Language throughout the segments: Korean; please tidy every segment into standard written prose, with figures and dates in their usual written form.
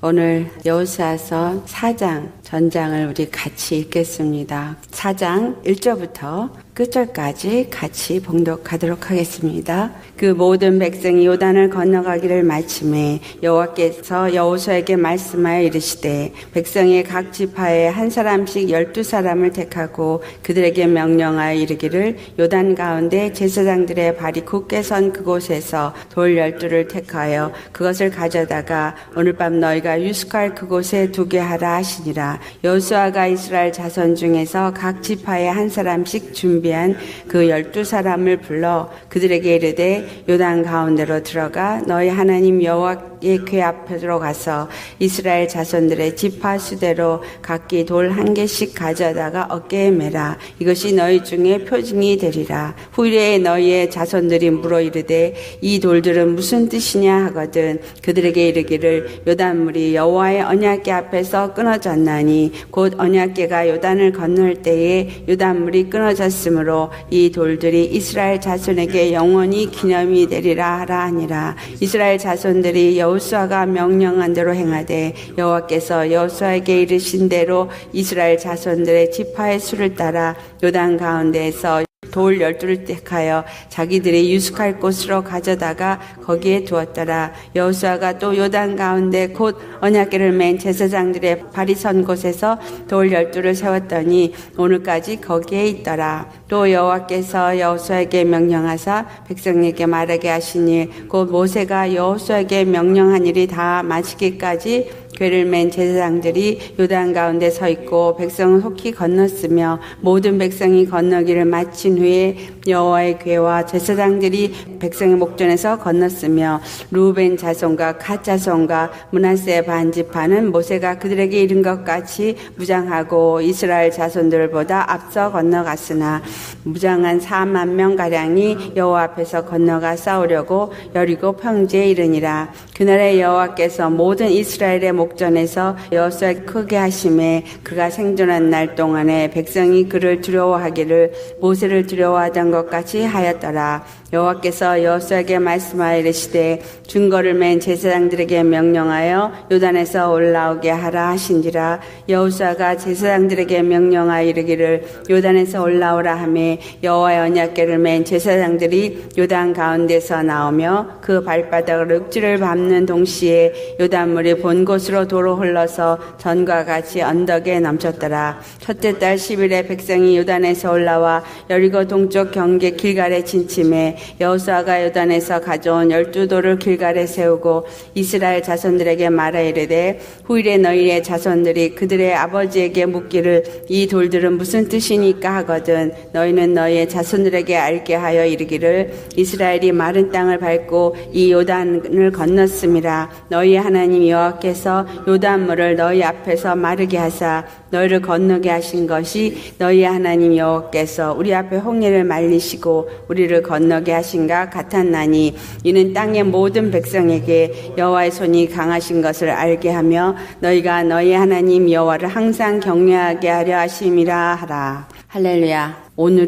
오늘 여호수아서 4장 전장을 우리 같이 읽겠습니다. 4장 1절부터 끝절까지 같이 봉독하도록 하겠습니다. 그 모든 백성이 요단을 건너가기를 마침에 여호와께서 여호수아에게 말씀하여 이르시되 백성의 각 지파에 한 사람씩 12사람을 택하고 그들에게 명령하여 이르기를 요단 가운데 제사장들의 발이 굳게 선 그곳에서 돌 12를 택하여 그것을 가져다가 오늘 밤 너희가 유숙할 그곳에 두게 하라 하시니라. 여호수아가 이스라엘 자손 중에서 각 지파에 한 사람씩 준비한 그 12사람을 불러 그들에게 이르되 요단 가운데로 들어가 너희 하나님 여호와의 궤 앞으로 가서 이스라엘 자손들의 지파 수대로 각기 돌 1개씩 가져다가 어깨에 매라. 이것이 너희 중에 표징이 되리라. 후일에 너희의 자손들이 물어 이르되 이 돌들은 무슨 뜻이냐 하거든 그들에게 이르기를 요단물이 여호와의 언약궤 앞에서 끊어졌나니 곧 언약궤가 요단을 건널 때에 요단물이 끊어졌으므로 이 돌들이 이스라엘 자손에게 영원히 기념이 되리라 하라 하니라. 이스라엘 자손들이 여호수아가 명령한 대로 행하되 여호와께서 여호수아에게 이르신 대로 이스라엘 자손들의 지파의 수를 따라 요단 가운데에서 돌 12를 택하여 자기들이 유숙할 곳으로 가져다가 거기에 두었더라. 여호수아가 또 요단 가운데 곧 언약궤를 맨 제사장들의 발이 선 곳에서 돌 12를 세웠더니 오늘까지 거기에 있더라. 또 여호와께서 여호수아에게 명령하사 백성에게 말하게 하시니 곧 모세가 여호수아에게 명령한 일이 다 마치기까지 궤를 맨 제사장들이 요단 가운데 서 있고 백성은 속히 건넜으며 모든 백성이 건너기를 마친 후에 여호와의 궤와 제사장들이 백성의 목전에서 건넜으며 루벤 자손과 갓 자손과 므낫세 반지파는 모세가 그들에게 이른 것 같이 무장하고 이스라엘 자손들보다 앞서 건너갔으나 무장한 4만 명가량이 여호와 앞에서 건너가 싸우려고 여리고 평지에 이르니라. 그날에 여호와께서 모든 이스라엘의 목전에서 여호수아를 크게 하심에 그가 생존한 날 동안에 백성이 그를 두려워하기를 모세를 두려워하던 것 같이 하였더라. 여호와께서 여호수아에게 말씀하여 이르시되 증거를 맨 제사장들에게 명령하여 요단에서 올라오게 하라 하신지라. 여호수아가 제사장들에게 명령하여 이르기를 요단에서 올라오라 하매 여호와의 언약궤를 맨 제사장들이 요단 가운데서 나오며 그 발바닥으로 육지를 밟는 동시에 요단물이 본 곳으로 도로 흘러서 전과 같이 언덕에 넘쳤더라. 첫째 달 10일에 백성이 요단에서 올라와 여리고 동쪽 경계 길갈에 진침해 여호수아가 요단에서 가져온 12돌을 길갈에 세우고 이스라엘 자손들에게 말하 이르되 후일에 너희의 자손들이 그들의 아버지에게 묻기를 이 돌들은 무슨 뜻이니까 하거든 너희는 너희의 자손들에게 알게 하여 이르기를 이스라엘이 마른 땅을 밟고 이 요단을 건넜음이라. 너희 하나님 여호와께서 요단물을 너희 앞에서 마르게 하사 너희를 건너게 하신 것이 너희 하나님 여호와께서 우리 앞에 홍해를 말리시고 우리를 건너게 하신가 같았나니 이는 땅의 모든 백성에게 여호와의 손이 강하신 것을 알게 하며 너희가 너희 하나님 여호와를 항상 경외하게 하려 하심이라 하라. 할렐루야. 오늘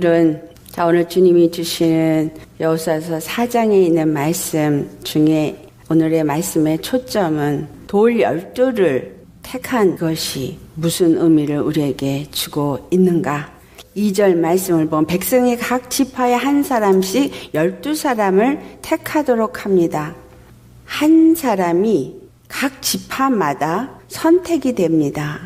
주님이 주시는 여호수아서 4장에 있는 말씀 중에 오늘의 말씀의 초점은 돌 12를 택한 것이 무슨 의미를 우리에게 주고 있는가? 2절 말씀을 보면 백성의 각 지파에 한 사람씩 12사람을 택하도록 합니다. 한 사람이 각 지파마다 선택이 됩니다.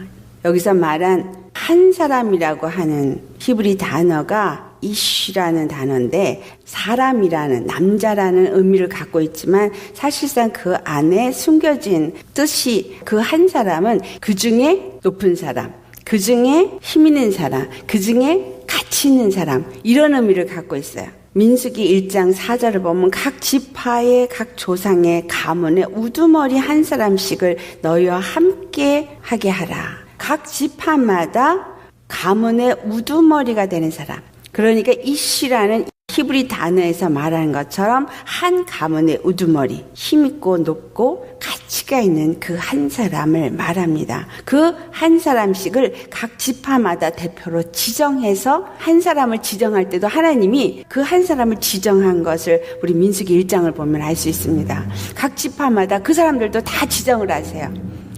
여기서 말한 한 사람이라고 하는 히브리 단어가 이쉬라는 단어인데 사람이라는 남자라는 의미를 갖고 있지만 사실상 그 안에 숨겨진 뜻이 그 한 사람은 그 중에 높은 사람, 그 중에 힘 있는 사람, 그 중에 가치 있는 사람 이런 의미를 갖고 있어요. 민수기 1장 4절을 보면 각 지파의 각 조상의 가문에 우두머리 한 사람씩을 너희와 함께 하게 하라. 각 지파마다 가문의 우두머리가 되는 사람. 그러니까 이쉬라는 히브리 단어에서 말하는 것처럼 한 가문의 우두머리, 힘있고 높고 가치가 있는 그 한 사람을 말합니다. 그 한 사람씩을 각 지파마다 대표로 지정해서 한 사람을 지정할 때도 하나님이 그 한 사람을 지정한 것을 우리 민수기 1장을 보면 알 수 있습니다. 각 지파마다 그 사람들도 다 지정을 하세요.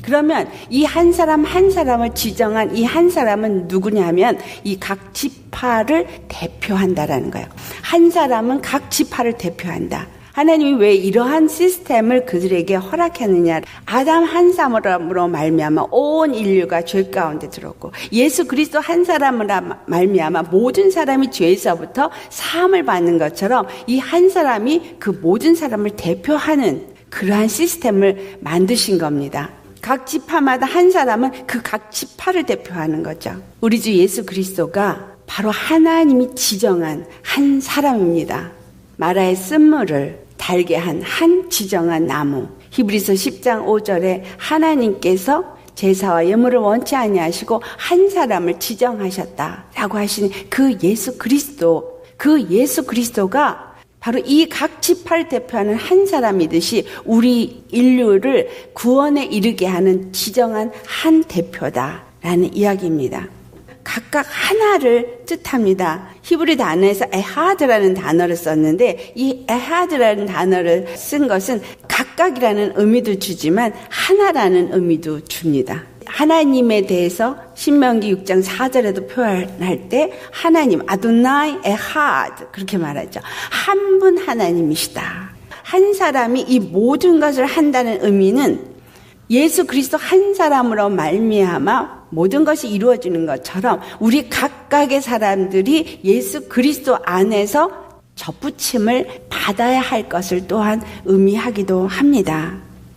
그러면 이 한 사람 한 사람을 지정한 이 한 사람은 누구냐면 이 각 지파를 대표한다라는 거예요. 한 사람은 각 지파를 대표한다. 하나님이 왜 이러한 시스템을 그들에게 허락했느냐. 아담 한 사람으로 말미암아 온 인류가 죄 가운데 들었고 예수 그리스도 한 사람으로 말미암아 모든 사람이 죄에서부터 사함을 받는 것처럼 이 한 사람이 그 모든 사람을 대표하는 그러한 시스템을 만드신 겁니다. 각 지파마다 한 사람은 그 각 지파를 대표하는 거죠. 우리 주 예수 그리스도가 바로 하나님이 지정한 한 사람입니다. 마라의 쓴물을 달게 한 지정한 나무. 히브리서 10장 5절에 하나님께서 제사와 예물을 원치 아니하시고 한 사람을 지정하셨다라고 하신 그 예수 그리스도가 바로 이 각 지파를 대표하는 한 사람이듯이 우리 인류를 구원에 이르게 하는 지정한 한 대표다라는 이야기입니다. 각각 하나를 뜻합니다. 히브리 단어에서 에하드라는 단어를 썼는데 이 에하드라는 단어를 쓴 것은 각각이라는 의미도 주지만 하나라는 의미도 줍니다. 하나님에 대해서 신명기 6장 4절에도 표현할 때 하나님 아도나이 에하드 그렇게 말하죠. 한 분 하나님이시다. 한 사람이 이 모든 것을 한다는 의미는 예수 그리스도 한 사람으로 말미암아 모든 것이 이루어지는 것처럼 우리 각각의 사람들이 예수 그리스도 안에서 접붙임을 받아야 할 것을 또한 의미하기도 합니다.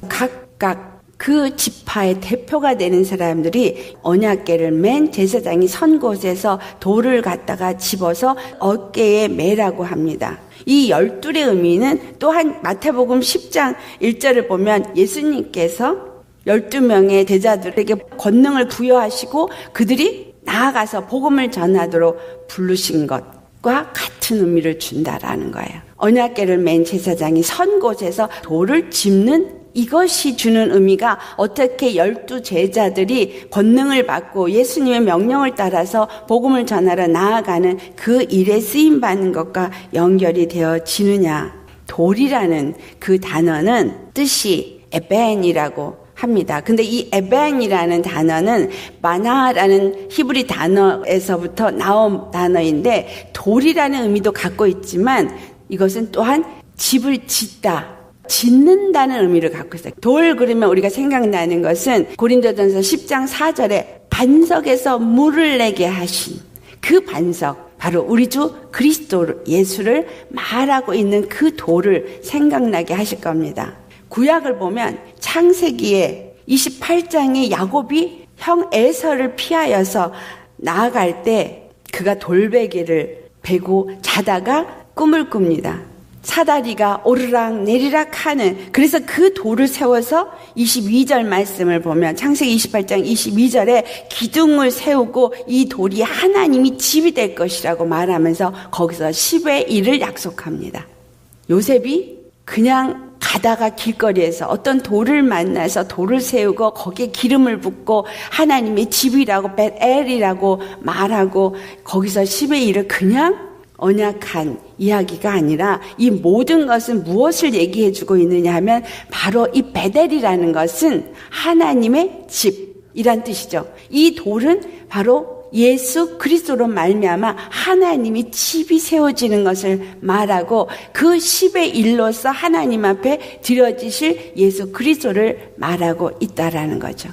각각 그 지파의 대표가 되는 사람들이 언약궤를 맨 제사장이 선 곳에서 돌을 갖다가 집어서 어깨에 매라고 합니다. 이 12의 의미는 또한 마태복음 10장 1절을 보면 예수님께서 12명의 제자들에게 권능을 부여하시고 그들이 나아가서 복음을 전하도록 부르신 것과 같은 의미를 준다라는 거예요. 언약궤를 맨 제사장이 선 곳에서 돌을 짚는 이것이 주는 의미가 어떻게 12 제자들이 권능을 받고 예수님의 명령을 따라서 복음을 전하러 나아가는 그 일에 쓰임받는 것과 연결이 되어지느냐. 돌이라는 그 단어는 뜻이 에벤이라고 합니다. 근데 이 에벤이라는 단어는 마나라는 히브리 단어에서부터 나온 단어인데 돌이라는 의미도 갖고 있지만 이것은 또한 집을 짓는다는 의미를 갖고 있어요. 돌 그러면 우리가 생각나는 것은 고린도전서 10장 4절에 반석에서 물을 내게 하신 그 반석, 바로 우리 주 그리스도 예수를 말하고 있는 그 돌을 생각나게 하실 겁니다. 구약을 보면 창세기에 28장에 야곱이 형 에서를 피하여서 나아갈 때 그가 돌베개를 베고 자다가 꿈을 꿉니다. 사다리가 오르락 내리락 하는, 그래서 그 돌을 세워서 22절 말씀을 보면 창세기 28장 22절에 기둥을 세우고 이 돌이 하나님이 집이 될 것이라고 말하면서 거기서 10의 1을 약속합니다. 요셉이 그냥 가다가 길거리에서 어떤 돌을 만나서 돌을 세우고 거기에 기름을 붓고 하나님의 집이라고 벳엘이라고 말하고 거기서 10의 1을 그냥 언약한 이야기가 아니라 이 모든 것은 무엇을 얘기해주고 있느냐 하면 바로 이 베델이라는 것은 하나님의 집이란 뜻이죠. 이 돌은 바로 예수 그리스도로 말미암아 하나님이 집이 세워지는 것을 말하고 그 10의 1로서 하나님 앞에 드려지실 예수 그리스도를 말하고 있다라는 거죠.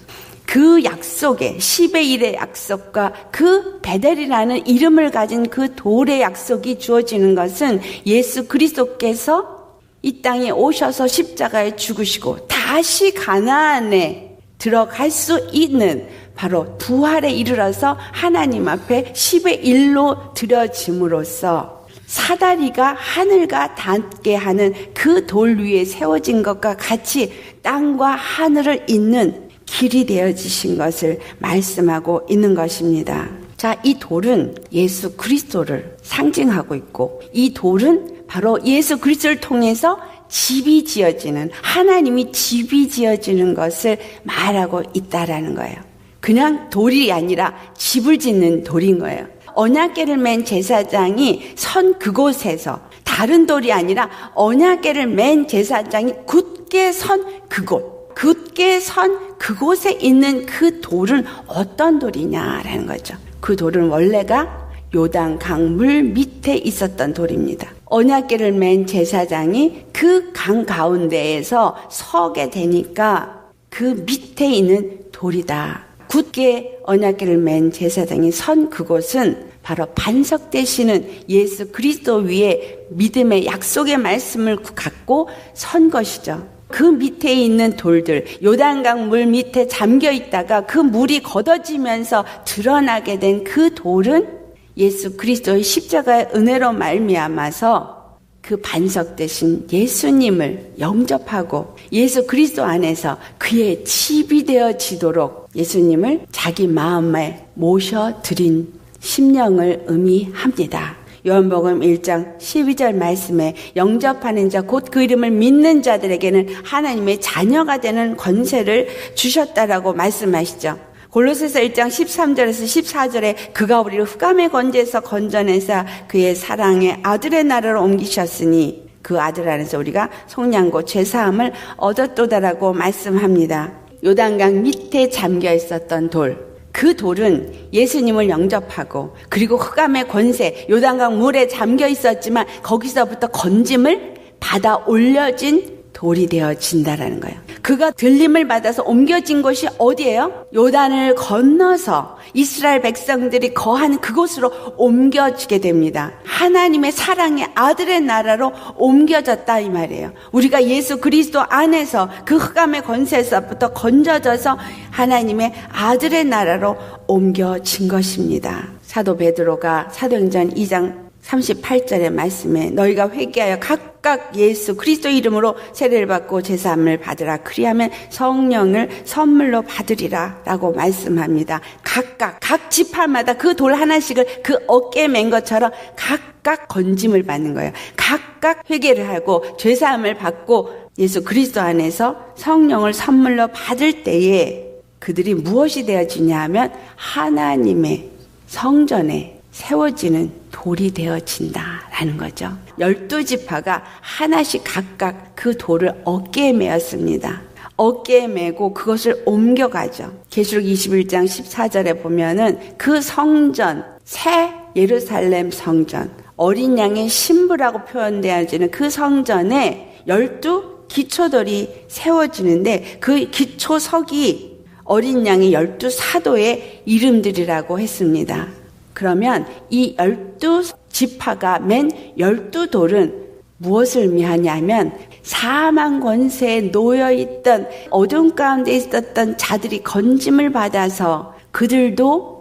그 약속에 10의 1의 약속과 그 베델이라는 이름을 가진 그 돌의 약속이 주어지는 것은 예수 그리스도께서 이 땅에 오셔서 십자가에 죽으시고 다시 가나안에 들어갈 수 있는 바로 부활에 이르러서 하나님 앞에 10의 1로 드려짐으로써 사다리가 하늘과 닿게 하는 그 돌 위에 세워진 것과 같이 땅과 하늘을 잇는 길이 되어지신 것을 말씀하고 있는 것입니다. 자, 이 돌은 예수 그리스도를 상징하고 있고 이 돌은 바로 예수 그리스도를 통해서 집이 지어지는, 하나님이 집이 지어지는 것을 말하고 있다라는 거예요. 그냥 돌이 아니라 집을 짓는 돌인 거예요. 언약궤를 맨 제사장이 선 그곳에서 다른 돌이 아니라 언약궤를 맨 제사장이 굳게 선 그곳, 굳게 선 그곳에 있는 그 돌은 어떤 돌이냐라는 거죠. 그 돌은 원래가 요단강 물 밑에 있었던 돌입니다. 언약궤를 맨 제사장이 그 강 가운데에서 서게 되니까 그 밑에 있는 돌이다. 굳게 언약궤를 맨 제사장이 선 그곳은 바로 반석 되시는 예수 그리스도 위에 믿음의 약속의 말씀을 갖고 선 것이죠. 그 밑에 있는 돌들, 요단강 물 밑에 잠겨 있다가 그 물이 걷어지면서 드러나게 된 그 돌은 예수 그리스도의 십자가의 은혜로 말미암아서 그 반석 되신 예수님을 영접하고 예수 그리스도 안에서 그의 집이 되어지도록 예수님을 자기 마음에 모셔드린 심령을 의미합니다. 요한복음 1장 12절 말씀에 영접하는 자 곧 그 이름을 믿는 자들에게는 하나님의 자녀가 되는 권세를 주셨다라고 말씀하시죠. 골로새서 1장 13절에서 14절에 그가 우리를 흑암의 권세에서 건져내사 그의 사랑의 아들의 나라로 옮기셨으니 그 아들 안에서 우리가 속량고 죄사함을 얻었도다라고 말씀합니다. 요단강 밑에 잠겨 있었던 돌, 그 돌은 예수님을 영접하고 그리고 흑암의 권세, 요단강 물에 잠겨 있었지만 거기서부터 건짐을 받아 올려진 돌이 되어진다라는 거예요. 그가 들림을 받아서 옮겨진 곳이 어디예요? 요단을 건너서 이스라엘 백성들이 거한 그곳으로 옮겨지게 됩니다. 하나님의 사랑의 아들의 나라로 옮겨졌다 이 말이에요. 우리가 예수 그리스도 안에서 그 흑암의 권세에서부터 건져져서 하나님의 아들의 나라로 옮겨진 것입니다. 사도 베드로가 사도행전 2장 38절의 말씀에 너희가 회개하여 각각 예수 그리스도 이름으로 세례를 받고 제사함을 받으라. 그리하면 성령을 선물로 받으리라 라고 말씀합니다. 각각 각 지파마다 그 돌 하나씩을 그 어깨에 맨 것처럼 각각 건짐을 받는 거예요. 각각 회개를 하고 제사함을 받고 예수 그리스도 안에서 성령을 선물로 받을 때에 그들이 무엇이 되어지냐 하면 하나님의 성전에 세워지는 돌이 되어진다라는 거죠. 12지파가 하나씩 각각 그 돌을 어깨에 메었습니다. 어깨에 메고 그것을 옮겨가죠. 계시록 21장 14절에 보면은 그 성전, 새 예루살렘 성전, 어린 양의 신부라고 표현되어지는 그 성전에 12 기초돌이 세워지는데 그 기초석이 어린 양의 12사도의 이름들이라고 했습니다. 그러면 이 12지파가 맨 12돌은 무엇을 의미하냐면 사망 권세에 놓여있던 어둠 가운데 있었던 자들이 건짐을 받아서 그들도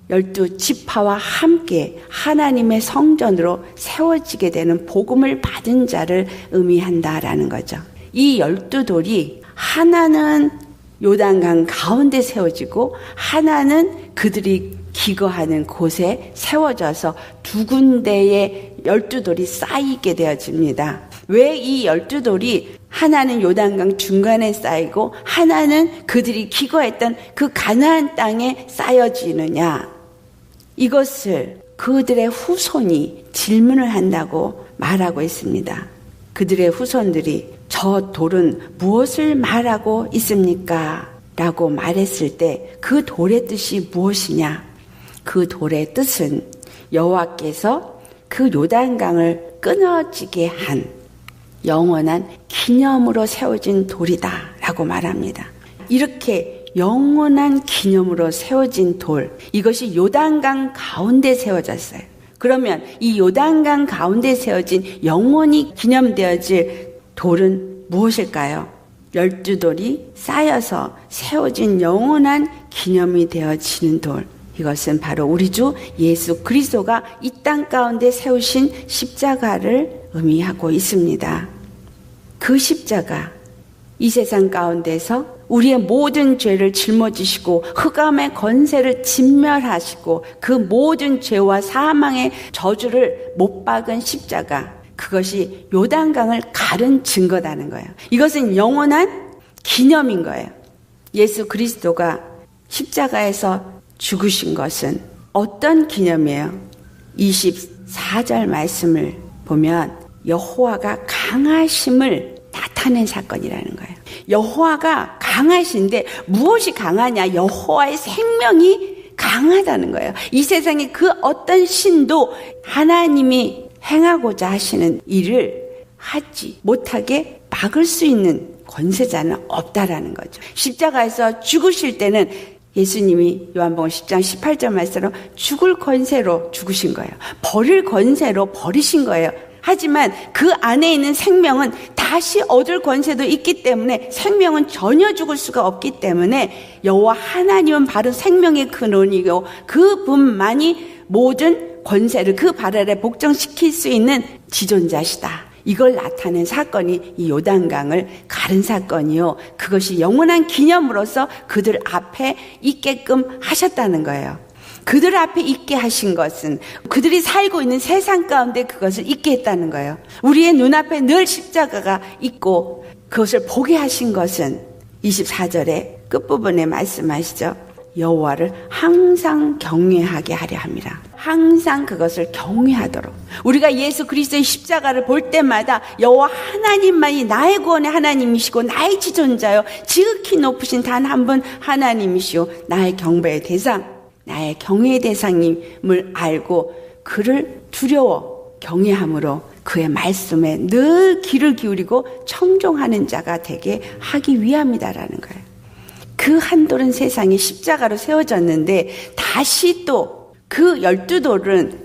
12지파와 함께 하나님의 성전으로 세워지게 되는 복음을 받은 자를 의미한다라는 거죠. 이 12돌이 하나는 요단강 가운데 세워지고 하나는 그들이 기거하는 곳에 세워져서 두 군데의 12돌이 쌓이게 되어집니다. 왜 이 12돌이 하나는 요단강 중간에 쌓이고 하나는 그들이 기거했던 그 가나안 땅에 쌓여지느냐? 이것을 그들의 후손이 질문을 한다고 말하고 있습니다. 그들의 후손들이 저 돌은 무엇을 말하고 있습니까? 라고 말했을 때 그 돌의 뜻이 무엇이냐? 그 돌의 뜻은 여호와께서 그 요단강을 끊어지게 한 영원한 기념으로 세워진 돌이다 라고 말합니다. 이렇게 영원한 기념으로 세워진 돌, 이것이 요단강 가운데 세워졌어요. 그러면 이 요단강 가운데 세워진 영원히 기념되어질 돌은 무엇일까요? 12돌이 쌓여서 세워진 영원한 기념이 되어지는 돌, 이것은 바로 우리 주 예수 그리스도가 이 땅 가운데 세우신 십자가를 의미하고 있습니다. 그 십자가, 이 세상 가운데서 우리의 모든 죄를 짊어지시고 흑암의 권세를 진멸하시고 그 모든 죄와 사망의 저주를 못 박은 십자가, 그것이 요단강을 가른 증거다는 거예요. 이것은 영원한 기념인 거예요. 예수 그리스도가 십자가에서 죽으신 것은 어떤 기념이에요? 24절 말씀을 보면 여호와가 강하심을 나타낸 사건이라는 거예요. 여호와가 강하신데 무엇이 강하냐? 여호와의 생명이 강하다는 거예요. 이 세상에 그 어떤 신도 하나님이 행하고자 하시는 일을 하지 못하게 막을 수 있는 권세자는 없다라는 거죠. 십자가에서 죽으실 때는 예수님이 요한복음 10장 18절 말씀으로 죽을 권세로 죽으신 거예요. 버릴 권세로 버리신 거예요. 하지만 그 안에 있는 생명은 다시 얻을 권세도 있기 때문에 생명은 전혀 죽을 수가 없기 때문에 여호와 하나님은 바로 생명의 근원이고 그분만이 모든 권세를 그 발 아래 복종시킬 수 있는 지존자시다. 이걸 나타낸 사건이 이 요단강을 가른 사건이요. 그것이 영원한 기념으로서 그들 앞에 있게끔 하셨다는 거예요. 그들 앞에 있게 하신 것은 그들이 살고 있는 세상 가운데 그것을 있게 했다는 거예요. 우리의 눈앞에 늘 십자가가 있고 그것을 보게 하신 것은 24절의 끝부분에 말씀하시죠. 여호와를 항상 경외하게 하려 함이라. 항상 그것을 경외하도록. 우리가 예수 그리스도의 십자가를 볼 때마다 여호와 하나님만이 나의 구원의 하나님이시고 나의 지존자요 지극히 높으신 단 한 분 하나님이시오 나의 경배의 대상, 나의 경외의 대상임을 알고 그를 두려워 경외함으로 그의 말씀에 늘 귀를 기울이고 청종하는 자가 되게 하기 위함이다라는 거예요. 그 한돌은 세상에 십자가로 세워졌는데 다시 또 그 12돌은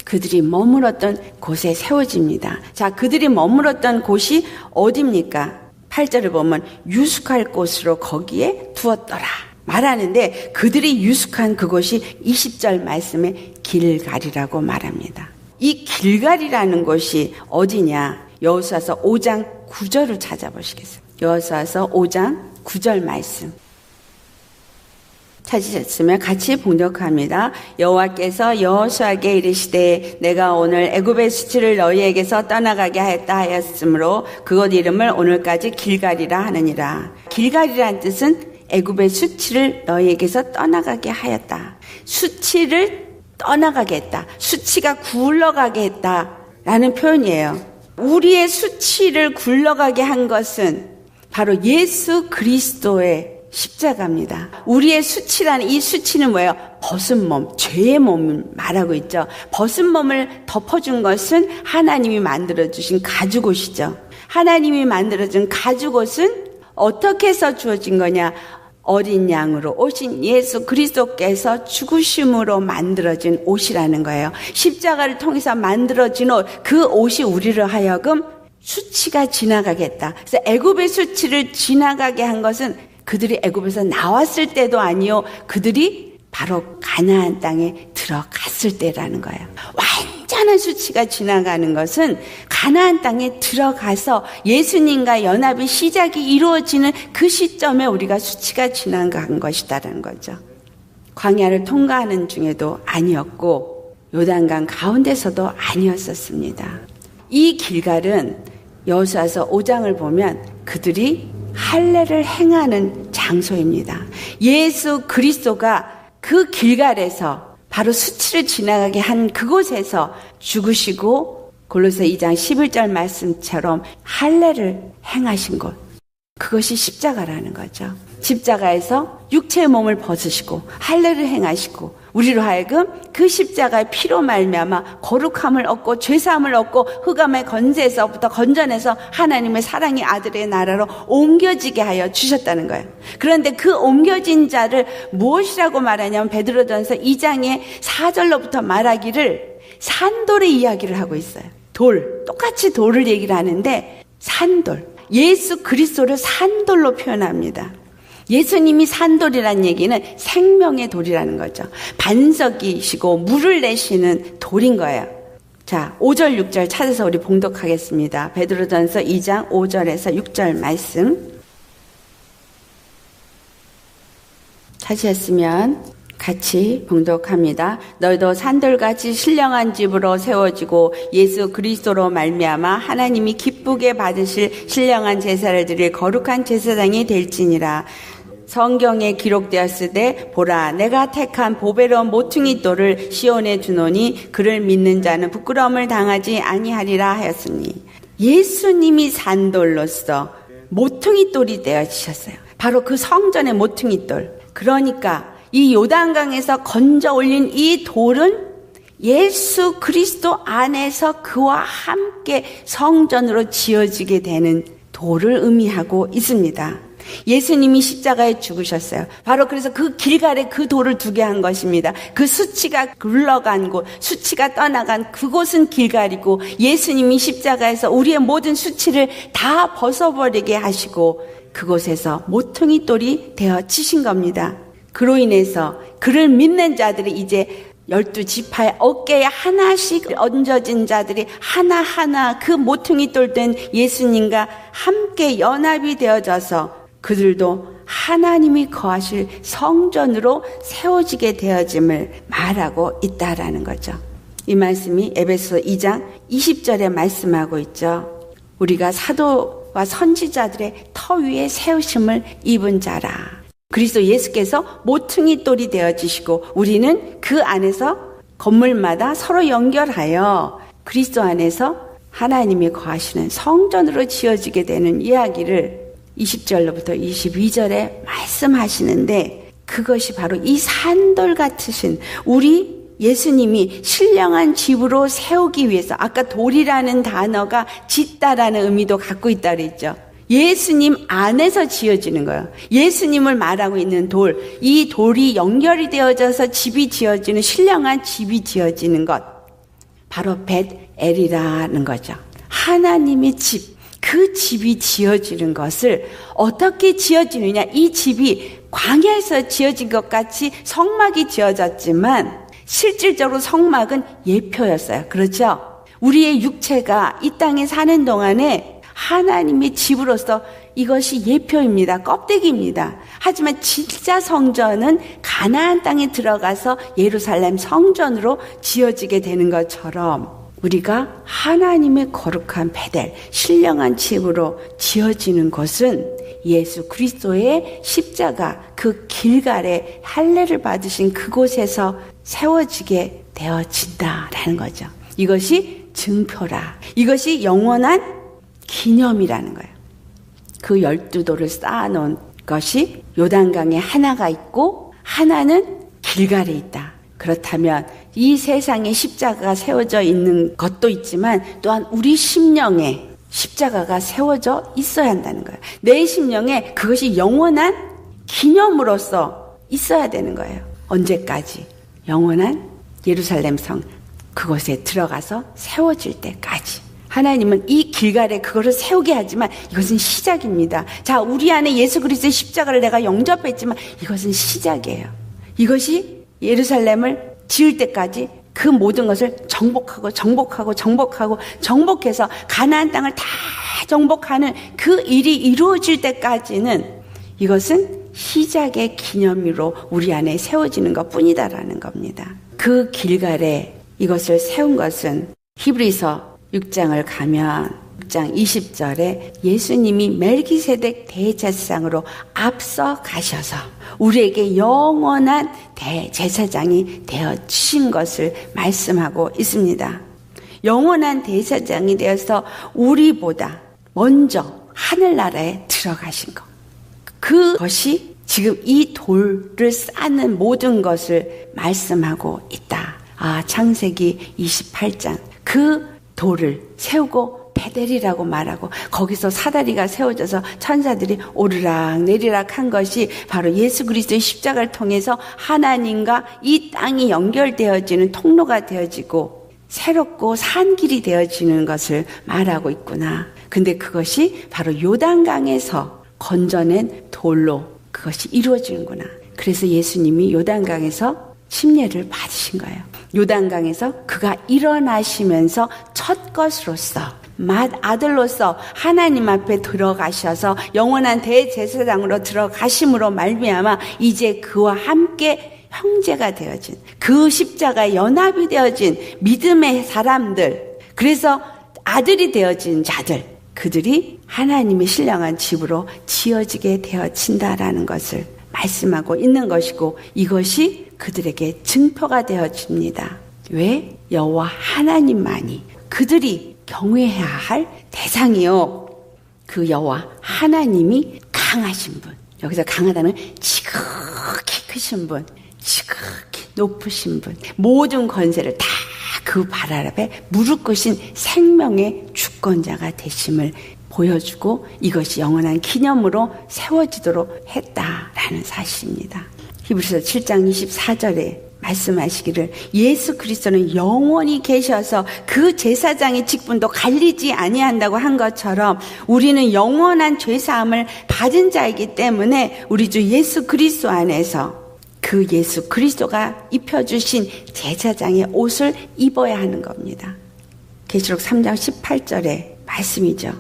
그들이 머물었던 곳에 세워집니다. 자, 그들이 머물었던 곳이 어디입니까? 8절을 보면 유숙할 곳으로 거기에 두었더라 말하는데 그들이 유숙한 그곳이 20절 말씀에 길갈이라고 말합니다. 이 길갈이라는 곳이 어디냐? 여호수아서 5장 9절을 찾아보시겠어요? 여호수아서 5장 9절 말씀 찾으셨으면 같이 봉독합니다. 여호와께서 여호수아에게 이르시되 내가 오늘 애굽의 수치를 너희에게서 떠나가게 하였다 하였으므로 그곳 이름을 오늘까지 길갈이라 하느니라. 길갈이라는 뜻은 애굽의 수치를 너희에게서 떠나가게 하였다. 수치를 떠나가게 했다. 수치가 굴러가게 했다라는 표현이에요. 우리의 수치를 굴러가게 한 것은 바로 예수 그리스도의 십자가입니다. 우리의 수치라는 이 수치는 뭐예요? 벗은 몸, 죄의 몸을 말하고 있죠. 벗은 몸을 덮어준 것은 하나님이 만들어주신 가죽옷이죠. 하나님이 만들어준 가죽옷은 어떻게 해서 주어진 거냐? 어린 양으로 오신 예수 그리스도께서 죽으심으로 만들어진 옷이라는 거예요. 십자가를 통해서 만들어진 옷, 그 옷이 우리를 하여금 수치가 지나가겠다. 그래서 애굽의 수치를 지나가게 한 것은 그들이 애굽에서 나왔을 때도 아니요. 그들이 바로 가나안 땅에 들어갔을 때라는 거예요. 완전한 수치가 지나가는 것은 가나안 땅에 들어가서 예수님과 연합의 시작이 이루어지는 그 시점에 우리가 수치가 지나간 것이다라는 거죠. 광야를 통과하는 중에도 아니었고 요단강 가운데서도 아니었었습니다. 이 길갈은 여호수아서 5장을 보면 그들이 할례를 행하는 장소입니다. 예수 그리스도가 그 길갈에서 바로 수치를 지나가게 한 그곳에서 죽으시고 골로새 2장 11절 말씀처럼 할례를 행하신 곳, 그것이 십자가라는 거죠. 십자가에서 육체의 몸을 벗으시고 할례를 행하시고 우리로 하여금 그 십자가의 피로 말미암아 거룩함을 얻고 죄사함을 얻고 흑암의 권세에서부터 건져내서 하나님의 사랑의 아들의 나라로 옮겨지게 하여 주셨다는 거예요. 그런데 그 옮겨진 자를 무엇이라고 말하냐면 베드로전서 2장의 4절로부터 말하기를 산돌의 이야기를 하고 있어요. 돌, 똑같이 돌을 얘기를 하는데 산돌, 예수 그리스도를 산돌로 표현합니다. 예수님이 산돌이라는 얘기는 생명의 돌이라는 거죠. 반석이시고 물을 내시는 돌인 거예요. 자, 5절 6절 찾아서 우리 봉독하겠습니다. 베드로전서 2장 5절에서 6절 말씀 찾으셨으면 같이 봉독합니다. 너희도 산돌같이 신령한 집으로 세워지고 예수 그리스도로 말미암아 하나님이 기쁘게 받으실 신령한 제사를 드릴 거룩한 제사장이 될지니라. 성경에 기록되었으되 보라 내가 택한 보배로운 모퉁이 돌을 시온에 두노니 그를 믿는 자는 부끄러움을 당하지 아니하리라 하였으니 예수님이 산돌로서 모퉁이 돌이 되어지셨어요. 바로 그 성전의 모퉁이 돌. 그러니까 이 요단강에서 건져 올린 이 돌은 예수 그리스도 안에서 그와 함께 성전으로 지어지게 되는 돌을 의미하고 있습니다. 예수님이 십자가에 죽으셨어요. 바로 그래서 그 길갈에 그 돌을 두게 한 것입니다. 그 수치가 굴러간 곳, 수치가 떠나간 그곳은 길갈이고, 예수님이 십자가에서 우리의 모든 수치를 다 벗어버리게 하시고 그곳에서 모퉁이 돌이 되어지신 겁니다. 그로 인해서 그를 믿는 자들이 이제 12지파의 어깨에 하나씩 얹어진 자들이 하나하나 그 모퉁이 돌 된 예수님과 함께 연합이 되어져서 그들도 하나님이 거하실 성전으로 세워지게 되어짐을 말하고 있다라는 거죠. 이 말씀이 에베소 2장 20절에 말씀하고 있죠. 우리가 사도와 선지자들의 터 위에 세우심을 입은 자라. 그리스도 예수께서 모퉁이 돌이 되어지시고 우리는 그 안에서 건물마다 서로 연결하여 그리스도 안에서 하나님이 거하시는 성전으로 지어지게 되는 이야기를 20절로부터 22절에 말씀하시는데, 그것이 바로 이 산돌 같으신 우리 예수님이 신령한 집으로 세우기 위해서, 아까 돌이라는 단어가 짓다라는 의미도 갖고 있다 그랬죠. 예수님 안에서 지어지는 거예요. 예수님을 말하고 있는 돌, 이 돌이 연결이 되어져서 집이 지어지는, 신령한 집이 지어지는 것, 바로 벳엘이라는 거죠. 하나님의 집, 그 집이 지어지는 것을 어떻게 지어지느냐, 이 집이 광야에서 지어진 것 같이 성막이 지어졌지만 실질적으로 성막은 예표였어요. 그렇죠? 우리의 육체가 이 땅에 사는 동안에 하나님의 집으로서 이것이 예표입니다. 껍데기입니다. 하지만 진짜 성전은 가나안 땅에 들어가서 예루살렘 성전으로 지어지게 되는 것처럼 우리가 하나님의 거룩한 베델, 신령한 집으로 지어지는 것은 예수 그리스도의 십자가, 그 길갈에 할례를 받으신 그곳에서 세워지게 되어진다라는 거죠. 이것이 증표라. 이것이 영원한 기념이라는 거예요. 그 12돌을 쌓아놓은 것이 요단강에 하나가 있고 하나는 길갈에 있다. 그렇다면 이 세상에 십자가가 세워져 있는 것도 있지만 또한 우리 심령에 십자가가 세워져 있어야 한다는 거예요. 내 심령에 그것이 영원한 기념으로서 있어야 되는 거예요. 언제까지? 영원한 예루살렘 성 그곳에 들어가서 세워질 때까지. 하나님은 이 길갈에 그거를 세우게 하지만 이것은 시작입니다. 자, 우리 안에 예수 그리스도의 십자가를 내가 영접했지만 이것은 시작이에요. 이것이 예루살렘을 지을 때까지 그 모든 것을 정복해서 가나안 땅을 다 정복하는 그 일이 이루어질 때까지는 이것은 시작의 기념으로 우리 안에 세워지는 것뿐이다라는 겁니다. 그 길갈에 이것을 세운 것은 히브리서 6장을 가면 6장 20절에 예수님이 멜기세덱 대제사장으로 앞서 가셔서 우리에게 영원한 대제사장이 되어주신 것을 말씀하고 있습니다. 영원한 대제사장이 되어서 우리보다 먼저 하늘나라에 들어가신 것. 그것이 지금 이 돌을 쌓는 모든 것을 말씀하고 있다. 창세기 28장. 그 돌을 세우고 베델이라고 말하고 거기서 사다리가 세워져서 천사들이 오르락 내리락 한 것이 바로 예수 그리스도의 십자가를 통해서 하나님과 이 땅이 연결되어지는 통로가 되어지고 새롭고 산 길이 되어지는 것을 말하고 있구나. 근데 그것이 바로 요단강에서 건져낸 돌로 그것이 이루어지는구나. 그래서 예수님이 요단강에서 침례를 받으신 거예요. 요단강에서 그가 일어나시면서 첫 것으로서 맏아들로서 하나님 앞에 들어가셔서 영원한 대제사장으로 들어가심으로 말미암아 이제 그와 함께 형제가 되어진, 그 십자가에 연합이 되어진 믿음의 사람들, 그래서 아들이 되어진 자들, 그들이 하나님의 신령한 집으로 지어지게 되어진다라는 것을 말씀하고 있는 것이고, 이것이 그들에게 증표가 되어집니다. 왜? 여호와 하나님만이 그들이 경외해야 할 대상이요, 그 여호와 하나님이 강하신 분. 여기서 강하다는 지극히 크신 분, 지극히 높으신 분, 모든 권세를 다 그 발 아래 무릎 꿇으신 생명의 주권자가 되심을 보여주고 이것이 영원한 기념으로 세워지도록 했다라는 사실입니다. 히브리서 7장 24절에 말씀하시기를 예수 그리스도는 영원히 계셔서 그 제사장의 직분도 갈리지 아니한다고 한 것처럼 우리는 영원한 죄사함을 받은 자이기 때문에 우리 주 예수 그리스도 안에서 그 예수 그리스도가 입혀주신 제사장의 옷을 입어야 하는 겁니다. 계시록 3장 18절의 말씀이죠.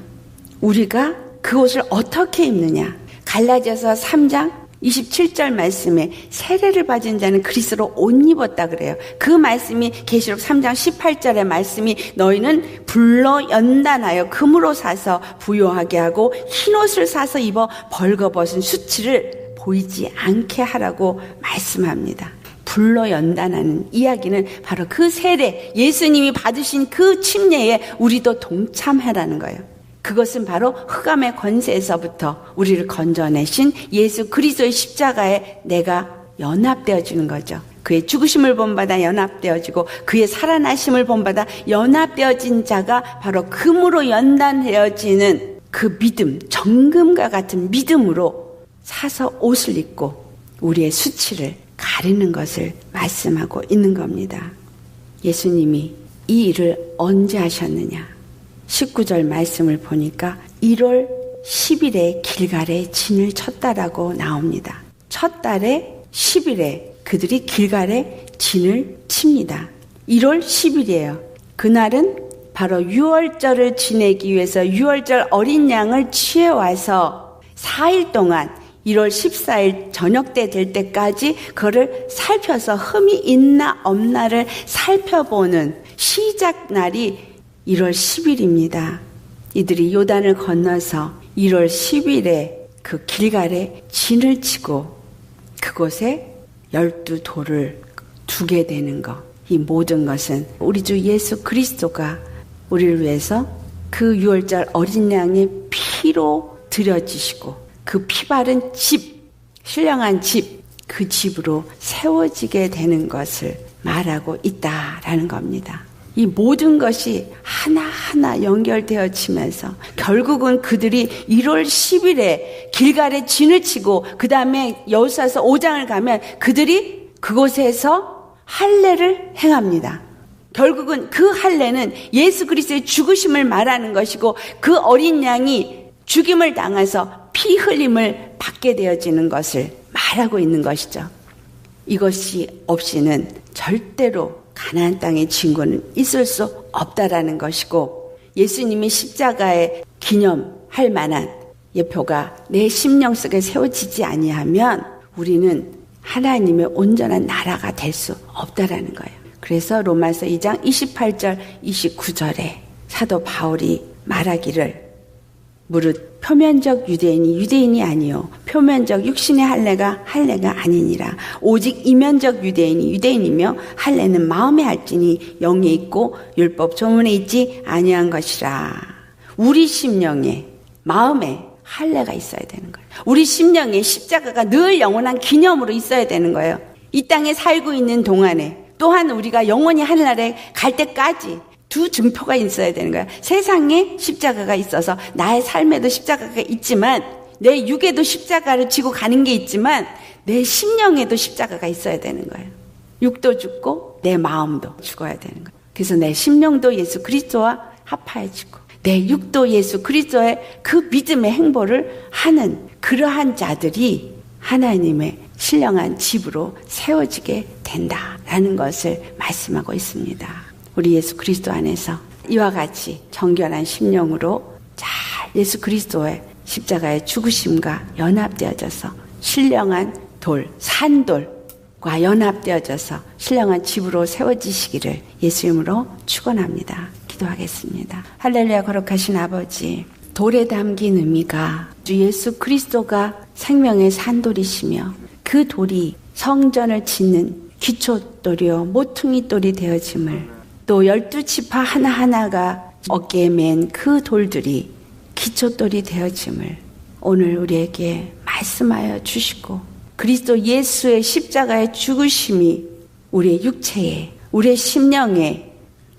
우리가 그 옷을 어떻게 입느냐? 갈라디아서 3장 27절 말씀에 세례를 받은 자는 그리스도로 옷 입었다 그래요. 그 말씀이 계시록 3장 18절의 말씀이 너희는 불로 연단하여 금으로 사서 부요하게 하고 흰옷을 사서 입어 벌거벗은 수치를 보이지 않게 하라고 말씀합니다. 불로 연단하는 이야기는 바로 그 세례, 예수님이 받으신 그 침례에 우리도 동참하라는 거예요. 그것은 바로 흑암의 권세에서부터 우리를 건져내신 예수 그리스도의 십자가에 내가 연합되어지는 거죠. 그의 죽으심을 본받아 연합되어지고 그의 살아나심을 본받아 연합되어진 자가 바로 금으로 연단되어지는 그 믿음, 정금과 같은 믿음으로 사서 옷을 입고 우리의 수치를 가리는 것을 말씀하고 있는 겁니다. 예수님이 이 일을 언제 하셨느냐? 19절 말씀을 보니까 1월 10일에 길갈에 진을 쳤다라고 나옵니다. 첫 달에 10일에 그들이 길갈에 진을 칩니다. 1월 10일이에요. 그날은 바로 유월절을 지내기 위해서 유월절 어린 양을 취해와서 4일 동안 1월 14일 저녁 때 될 때까지 그거를 살펴서 흠이 있나 없나를 살펴보는 시작 날이 1월 10일입니다. 이들이 요단을 건너서 1월 10일에 그 길갈에 진을 치고 그곳에 12돌을 두게 되는 것. 이 모든 것은 우리 주 예수 그리스도가 우리를 위해서 그 유월절 어린 양의 피로 드려지시고 그 피바른 집, 신령한 집, 그 집으로 세워지게 되는 것을 말하고 있다라는 겁니다. 이 모든 것이 하나하나 연결되어지면서 결국은 그들이 1월 10일에 길갈에 진을 치고 그 다음에 여호수아서 5장을 가면 그들이 그곳에서 할례를 행합니다. 결국은 그 할례는 예수 그리스도의 죽으심을 말하는 것이고 그 어린 양이 죽임을 당해서 피 흘림을 받게 되어지는 것을 말하고 있는 것이죠. 이것이 없이는 절대로 가나안 땅의 진군은 있을 수 없다라는 것이고 예수님이 십자가에 기념할 만한 예표가 내 심령 속에 세워지지 아니하면 우리는 하나님의 온전한 나라가 될 수 없다라는 거예요. 그래서 로마서 2장 28절 29절에 사도 바울이 말하기를 무릇 표면적 유대인이 아니요 표면적 육신의 할례가 아니니라. 오직 이면적 유대인이 유대인이며 할례는 마음에 할지니 영에 있고 율법 조문에 있지 아니한 것이라. 우리 심령에 마음에 할례가 있어야 되는 거예요. 우리 심령에 십자가가 늘 영원한 기념으로 있어야 되는 거예요. 이 땅에 살고 있는 동안에 또한 우리가 영원히 하늘나라에 갈 때까지 두 증표가 있어야 되는 거야. 세상에 십자가가 있어서 나의 삶에도 십자가가 있지만 내 육에도 십자가를 지고 가는 게 있지만 내 심령에도 십자가가 있어야 되는 거예요. 육도 죽고 내 마음도 죽어야 되는 거예요. 그래서 내 심령도 예수 그리스도와 합하여지고 내 육도 예수 그리스도의 그 믿음의 행보를 하는 그러한 자들이 하나님의 신령한 집으로 세워지게 된다라는 것을 말씀하고 있습니다. 우리 예수 그리스도 안에서 이와 같이 정결한 심령으로 잘 예수 그리스도의 십자가의 죽으심과 연합되어져서 신령한 돌, 산돌과 연합되어져서 신령한 집으로 세워지시기를 예수 이름으로 축원합니다. 기도하겠습니다. 할렐루야. 거룩하신 아버지, 돌에 담긴 의미가 주 예수 그리스도가 생명의 산돌이시며 그 돌이 성전을 짓는 기초돌이요 모퉁이돌이 되어짐을 또 12지파 하나하나가 어깨에 맨 그 돌들이 기초돌이 되어짐을 오늘 우리에게 말씀하여 주시고, 그리스도 예수의 십자가의 죽으심이 우리의 육체에, 우리의 심령에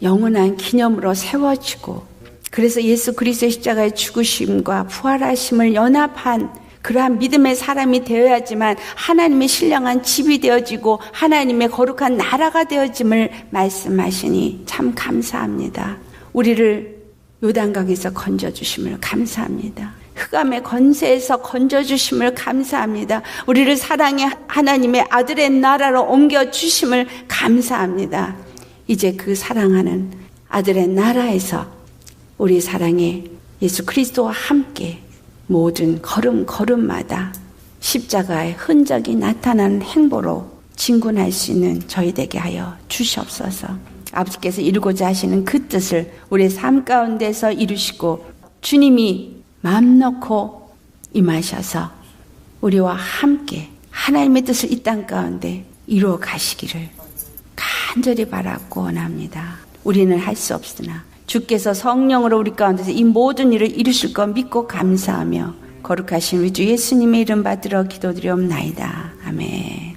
영원한 기념으로 세워지고, 그래서 예수 그리스도의 십자가의 죽으심과 부활하심을 연합한 그러한 믿음의 사람이 되어야지만 하나님의 신령한 집이 되어지고 하나님의 거룩한 나라가 되어짐을 말씀하시니 참 감사합니다. 우리를 요단강에서 건져주심을 감사합니다. 흑암의 권세에서 건져주심을 감사합니다. 우리를 사랑의 하나님의 아들의 나라로 옮겨주심을 감사합니다. 이제 그 사랑하는 아들의 나라에서 우리 사랑의 예수 그리스도와 함께 모든 걸음걸음마다 십자가의 흔적이 나타나는 행보로 진군할 수 있는 저희 되게 하여 주시옵소서. 아버지께서 이루고자 하시는 그 뜻을 우리의 삶 가운데서 이루시고, 주님이 마음 놓고 임하셔서 우리와 함께 하나님의 뜻을 이 땅 가운데 이루어 가시기를 간절히 바라고 원합니다. 우리는 할 수 없으나 주께서 성령으로 우리 가운데서 이 모든 일을 이루실 것 믿고 감사하며 거룩하신 우리 주 예수님의 이름 받들어 기도드리옵나이다. 아멘.